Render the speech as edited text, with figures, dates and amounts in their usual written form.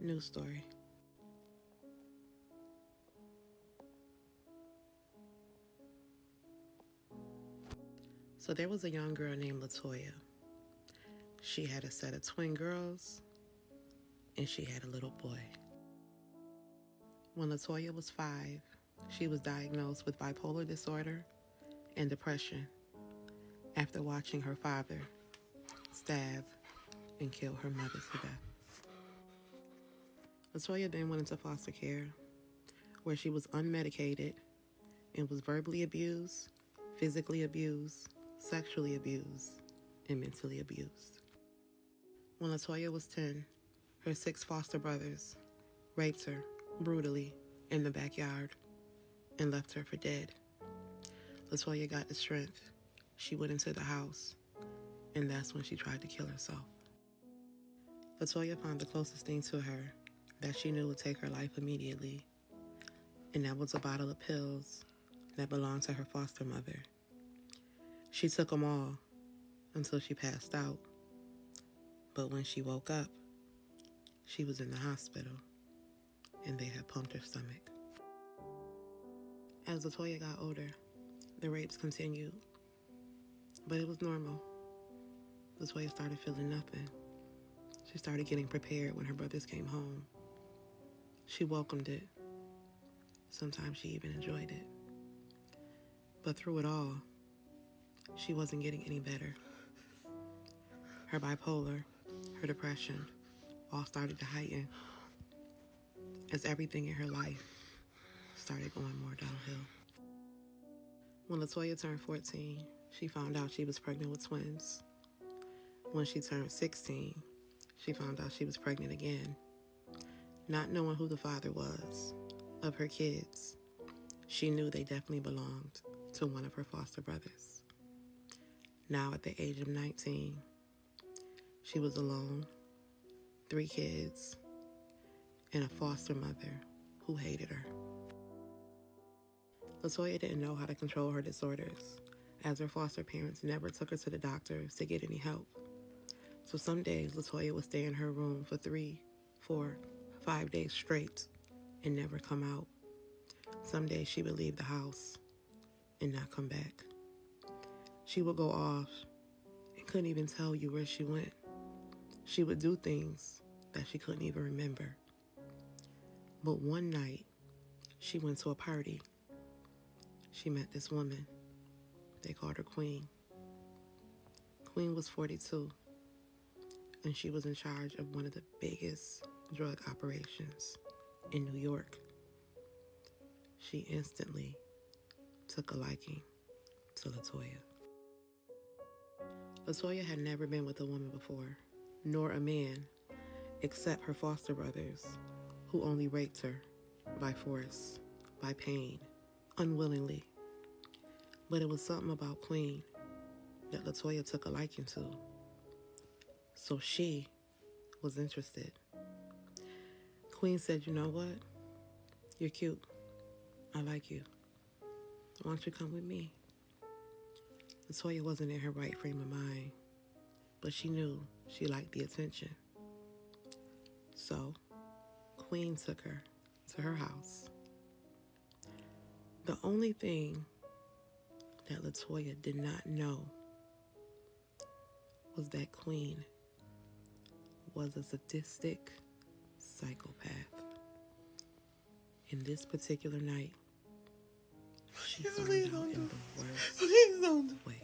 New story. So there was a young girl named Latoya. She had a set of twin girls, and she had a little boy. When Latoya was 5, she was diagnosed with bipolar disorder and depression after watching her father stab and kill her mother to death. Latoya then went into foster care, where she was unmedicated and was verbally abused, physically abused, sexually abused, and mentally abused. When Latoya was 10, her 6 foster brothers raped her brutally in the backyard and left her for dead. Latoya got the strength. She went into the house, and that's when she tried to kill herself. Latoya found the closest thing to her that she knew would take her life immediately, and that was a bottle of pills that belonged to her foster mother. She took them all until she passed out, but when she woke up, she was in the hospital, and they had pumped her stomach. As Latoya got older, the rapes continued, but it was normal. Latoya started feeling nothing. She started getting prepared when her brothers came home. She welcomed it. Sometimes she even enjoyed it. But through it all, she wasn't getting any better. Her bipolar, her depression, all started to heighten as everything in her life started going more downhill. When Latoya turned 14, she found out she was pregnant with twins. When she turned 16, she found out she was pregnant again. Not knowing who the father was of her kids, she knew they definitely belonged to one of her foster brothers. Now at the age of 19, she was alone, 3 kids, and a foster mother who hated her. Latoya didn't know how to control her disorders, as her foster parents never took her to the doctors to get any help. So some days, Latoya would stay in her room for 3, 4, 5 days straight and never come out. Some days she would leave the house and not come back. She would go off and couldn't even tell you where she went. She would do things that she couldn't even remember. But one night, she went to a party. She met this woman. They called her Queen. Queen was 42, and she was in charge of one of the biggest drug operations in New York. She instantly took a liking to Latoya. Latoya had never been with a woman before, nor a man, except her foster brothers, who only raped her by force, by pain, unwillingly. But it was something about Queen that Latoya took a liking to. So she was interested. Queen said, "You know what? You're cute. I like you. Why don't you come with me?" Latoya wasn't in her right frame of mind, but she knew she liked the attention. So Queen took her to her house. The only thing that Latoya did not know was that Queen was a sadistic psychopath. And this particular night, she found out in the worst way.